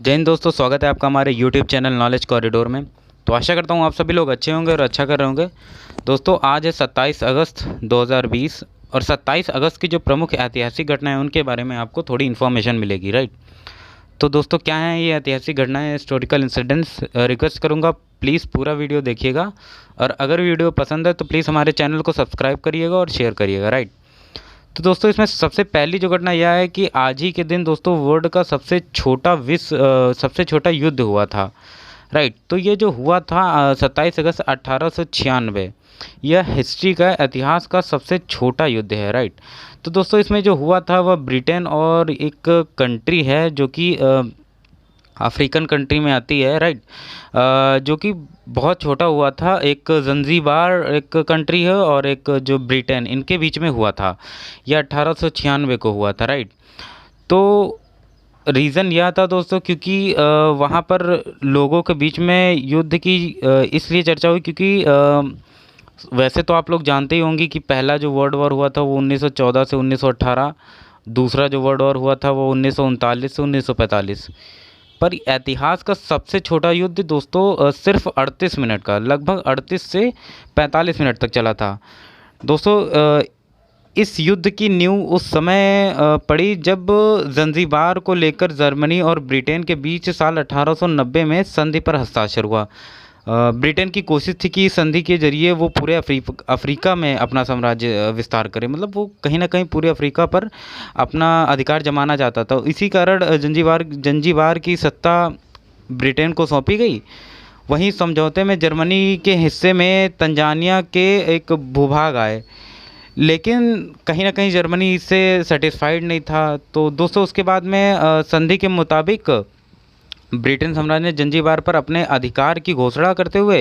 जय हिंद दोस्तों, स्वागत है आपका हमारे यूट्यूब चैनल नॉलेज कॉरिडोर में। तो आशा करता हूँ आप सभी लोग अच्छे होंगे और अच्छा कर रहे होंगे। दोस्तों, आज है 27 अगस्त 2020 और 27 अगस्त की जो प्रमुख ऐतिहासिक घटनाएं हैं उनके बारे में आपको थोड़ी इन्फॉर्मेशन मिलेगी, राइट। तो दोस्तों, क्या है ये ऐतिहासिक घटनाएं, हिस्टोरिकल इंसिडेंट्स। रिक्वेस्ट करूँगा प्लीज़ पूरा वीडियो देखिएगा और अगर वीडियो पसंद है तो प्लीज़ हमारे चैनल को सब्सक्राइब करिएगा और शेयर करिएगा, राइट। तो दोस्तों, इसमें सबसे पहली जो घटना यह है कि आज ही के दिन दोस्तों वर्ल्ड का सबसे छोटा युद्ध हुआ था, राइट। तो ये जो हुआ था 27 अगस्त 1896, यह हिस्ट्री का इतिहास का सबसे छोटा युद्ध है, राइट। तो दोस्तों, इसमें जो हुआ था वह ब्रिटेन और एक कंट्री है जो कि अफ्रीकन कंट्री में आती है, राइट। जो कि बहुत छोटा हुआ था। एक जंजीबार एक कंट्री है और एक जो ब्रिटेन, इनके बीच में हुआ था। यह 1896 को हुआ था, राइट। तो रीज़न यह था दोस्तों क्योंकि वहाँ पर लोगों के बीच में युद्ध की इसलिए चर्चा हुई क्योंकि वैसे तो आप लोग जानते ही होंगे कि पहला जो वर्ल्ड वॉर हुआ था वो 1914 से 1918, दूसरा जो वर्ल्ड वॉर हुआ था वो 1939 से 1945। पर इतिहास का सबसे छोटा युद्ध दोस्तों सिर्फ 38 मिनट का, लगभग 38 से 45 मिनट तक चला था। दोस्तों, इस युद्ध की नींव उस समय पड़ी जब जंजीबार को लेकर जर्मनी और ब्रिटेन के बीच साल 1890 में संधि पर हस्ताक्षर हुआ। ब्रिटेन की कोशिश थी कि संधि के जरिए वो पूरे अफ्रीका में अपना साम्राज्य विस्तार करे, मतलब वो कहीं ना कहीं पूरे अफ्रीका पर अपना अधिकार जमाना चाहता था। इसी कारण जंजीबार की सत्ता ब्रिटेन को सौंपी गई। वहीं समझौते में जर्मनी के हिस्से में तंजानिया के एक भूभाग आए, लेकिन कहीं ना कहीं जर्मनी इससे सेटिस्फाइड नहीं था। तो दोस्तों, उसके बाद में संधि के मुताबिक ब्रिटेन साम्राज्य ने जंजीबार पर अपने अधिकार की घोषणा करते हुए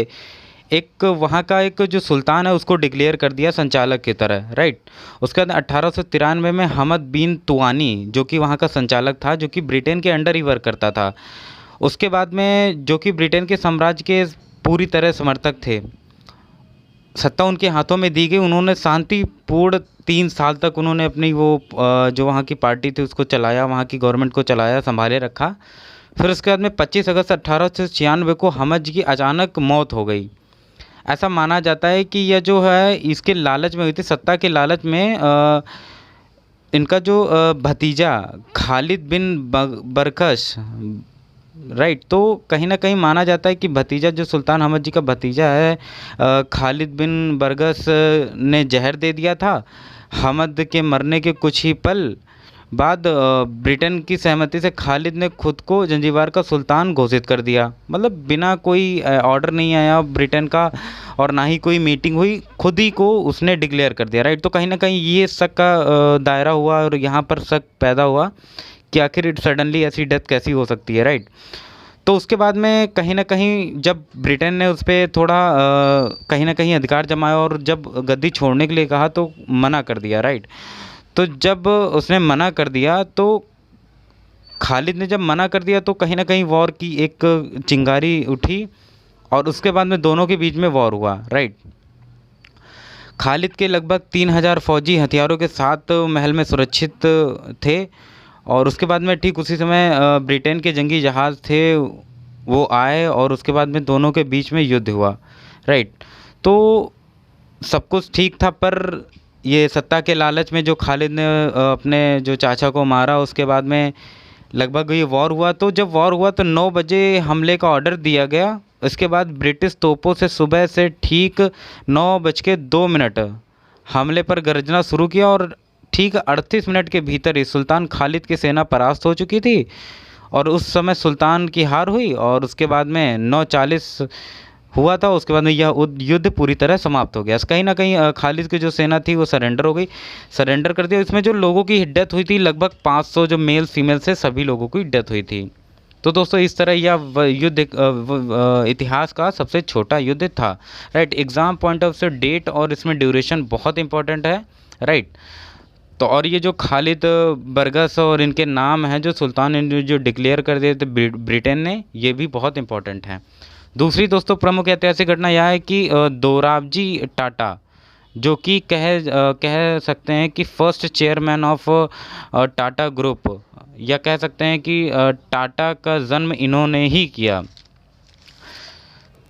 एक वहाँ का एक जो सुल्तान है उसको डिक्लेयर कर दिया संचालक की तरह, राइट। उसके बाद 1893 में हमद बिन तुआनी जो कि वहाँ का संचालक था, जो कि ब्रिटेन के अंडर ही वर्क करता था। उसके बाद में जो कि ब्रिटेन के साम्राज्य के पूरी तरह समर्थक थे, सत्ता उनके हाथों में दी गई। उन्होंने शांतिपूर्ण 3 साल तक उन्होंने अपनी वो जो वहाँ की पार्टी थी उसको चलाया, वहाँ की गवर्नमेंट को चलाया, संभाले रखा। फिर उसके बाद में 25 अगस्त 1896 को हमद की अचानक मौत हो गई। ऐसा माना जाता है कि यह जो है इसके लालच में हुई थी, सत्ता के लालच में इनका जो भतीजा खालिद बिन बरकश, राइट। तो कहीं ना कहीं माना जाता है कि भतीजा जो सुल्तान हमद जी का भतीजा है खालिद बिन बरगस ने जहर दे दिया था। हमद के मरने के कुछ ही पल बाद ब्रिटेन की सहमति से खालिद ने खुद को जंजीबार का सुल्तान घोषित कर दिया, मतलब बिना कोई ऑर्डर नहीं आया ब्रिटेन का और ना ही कोई मीटिंग हुई, खुद ही को उसने डिक्लेयर कर दिया, राइट। तो कहीं ना कहीं ये शक का दायरा हुआ और यहाँ पर शक पैदा हुआ कि आखिर सडनली ऐसी डेथ कैसी हो सकती है, राइट। तो उसके बाद में कहीं ना कहीं जब ब्रिटेन ने उस पर थोड़ा कहीं ना कहीं अधिकार जमाया और जब गद्दी छोड़ने के लिए कहा तो मना कर दिया, राइट। तो जब उसने मना कर दिया तो खालिद ने जब मना कर दिया तो कहीं ना कहीं वॉर की एक चिंगारी उठी और उसके बाद में दोनों के बीच में वॉर हुआ, राइट। खालिद के लगभग 3000 फौजी हथियारों के साथ महल में सुरक्षित थे और उसके बाद में ठीक उसी समय ब्रिटेन के जंगी जहाज़ थे वो आए और उसके बाद में दोनों के बीच में युद्ध हुआ, राइट। तो सब कुछ ठीक था, पर ये सत्ता के लालच में जो खालिद ने अपने जो चाचा को मारा, उसके बाद में लगभग ये वॉर हुआ। तो जब वॉर हुआ तो 9 बजे हमले का ऑर्डर दिया गया। इसके बाद ब्रिटिश तोपों से सुबह से ठीक 9:02 हमले पर गरजना शुरू किया और ठीक 38 मिनट के भीतर ही सुल्तान खालिद की सेना परास्त हो चुकी थी और उस समय सुल्तान की हार हुई और उसके बाद में 9:40 हुआ था। उसके बाद में यह युद्ध पूरी तरह समाप्त हो गया। कहीं ना कहीं खालिद की जो सेना थी वो सरेंडर हो गई, सरेंडर कर दिया। इसमें जो लोगों की डेथ हुई थी लगभग 500 जो मेल फीमेल से सभी लोगों की डेथ हुई थी। तो दोस्तों, इस तरह यह युद्ध इतिहास का सबसे छोटा युद्ध था, राइट। एग्ज़ाम पॉइंट ऑफ से डेट और इसमें ड्यूरेशन बहुत इंपॉर्टेंट है, राइट। तो और ये जो खालिद बरगस और इनके नाम हैं जो सुल्तान ने जो डिक्लेयर कर दिए थे ब्रिटेन ने, ये भी बहुत इंपॉर्टेंट हैं। दूसरी दोस्तों प्रमुख ऐतिहासिक घटना यह है कि दोराबजी टाटा जो कि कह सकते हैं कि first chairman of Tata group, या कह सकते हैं कि टाटा का जन्म इन्होंने ही किया।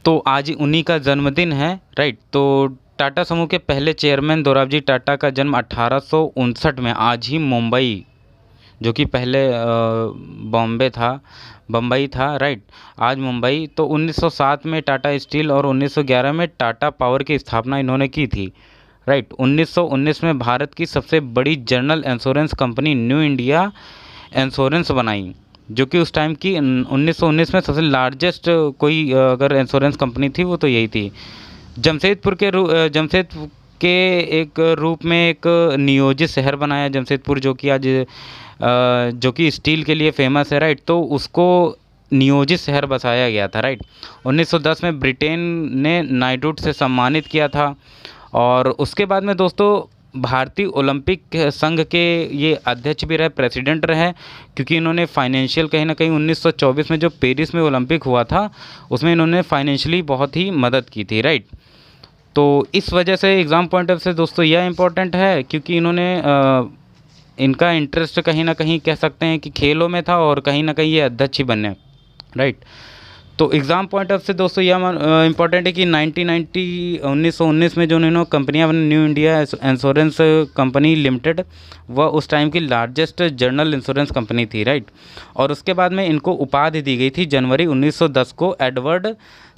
तो आज उन्हीं का जन्मदिन है, राइट। तो टाटा समूह के पहले चेयरमैन दोराबजी टाटा का जन्म 1859 में आज ही मुंबई, जो कि पहले बम्बई था, राइट, आज मुंबई। तो 1907 में टाटा स्टील और 1911 में टाटा पावर की स्थापना इन्होंने की थी, राइट। 1919 में भारत की सबसे बड़ी general insurance company new India insurance बनाई, जो कि उस टाइम की 1919 में सबसे लार्जेस्ट कोई अगर इंश्योरेंस कंपनी थी वो तो यही थी। जमशेदपुर के एक रूप में एक नियोजित शहर बनाया जमशेदपुर, जो कि आज जो कि स्टील के लिए फेमस है, राइट। तो उसको नियोजित शहर बसाया गया था, राइट। 1910 में ब्रिटेन ने नाइटहुड से सम्मानित किया था। और उसके बाद में दोस्तों भारतीय ओलंपिक संघ के ये अध्यक्ष भी रहे, प्रेसिडेंट रहे, क्योंकि इन्होंने फाइनेंशियल कहीं ना कहीं 1924 में जो पेरिस में ओलंपिक हुआ था उसमें इन्होंने फाइनेंशियली बहुत ही मदद की थी, राइट। तो इस वजह से एग्ज़ाम पॉइंट ऑफ से दोस्तों यह इम्पोर्टेंट है, क्योंकि इन्होंने इनका इंटरेस्ट कहीं ना कहीं कह सकते हैं कि खेलों में था और कहीं ना कहीं ये अध्यक्ष ही बने, राइट। तो एग्ज़ाम पॉइंट ऑफ से दोस्तों यह इम्पॉर्टेंट है कि 1919 में जो इन्होंने कंपनियां बनी, new India insurance company limited, वह उस टाइम की लार्जेस्ट जनरल इंश्योरेंस कंपनी थी, राइट। और उसके बाद में इनको उपाधि दी गई थी जनवरी 1910 को एडवर्ड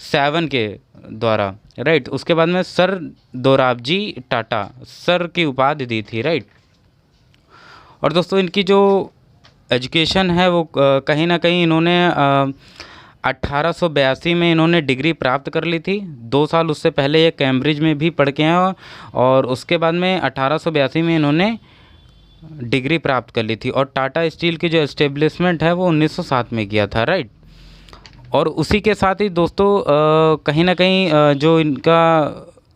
सेवन के द्वारा, राइट। उसके बाद में सर दोराबजी टाटा सर की उपाधि दी थी, राइट। और दोस्तों इनकी जो एजुकेशन है वो कहीं ना कहीं इन्होंने 1882 में इन्होंने डिग्री प्राप्त कर ली थी। 2 साल उससे पहले ये कैम्ब्रिज में भी पढ़ के हैं, और उसके बाद में 1882 में इन्होंने डिग्री प्राप्त कर ली थी। और टाटा स्टील की जो एस्टेब्लिशमेंट है वो 1907 में किया था, राइट। और उसी के साथ ही दोस्तों कहीं ना कहीं जो इनका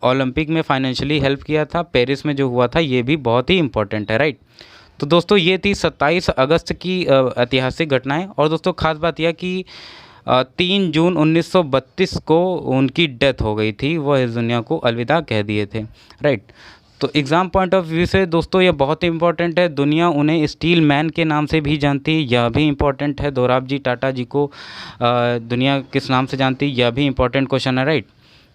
ओलंपिक में फाइनेंशियली हेल्प किया था पेरिस में जो हुआ था, ये भी बहुत ही इम्पोर्टेंट है, राइट। तो दोस्तों ये थी 27 अगस्त की ऐतिहासिक घटनाएं। और दोस्तों खास बात यह कि 3 जून 1932 को उनकी डेथ हो गई थी, वह इस दुनिया को अलविदा कह दिए थे, राइट। तो एग्ज़ाम पॉइंट ऑफ व्यू से दोस्तों ये बहुत इंपॉर्टेंट है। दुनिया उन्हें स्टील मैन के नाम से भी जानती है, यह भी इंपॉर्टेंट है। दोराबजी टाटा जी को दुनिया किस नाम से जानती है, यह भी इंपॉर्टेंट क्वेश्चन है, राइट।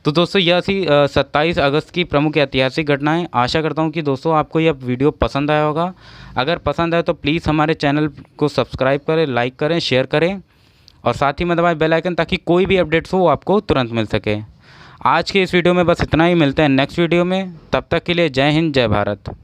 तो दोस्तों यह थी 27 अगस्त की प्रमुख ऐतिहासिक घटनाएं। आशा करता हूं कि दोस्तों आपको यह वीडियो पसंद आया होगा। अगर पसंद आए तो प्लीज़ हमारे चैनल को सब्सक्राइब करें, लाइक करें, शेयर करें, और साथ ही में दबाएं बेल आइकन, ताकि कोई भी अपडेट्स हो वो आपको तुरंत मिल सके। आज के इस वीडियो में बस इतना ही, मिलते हैं नेक्स्ट वीडियो में। तब तक के लिए जय हिंद, जय भारत।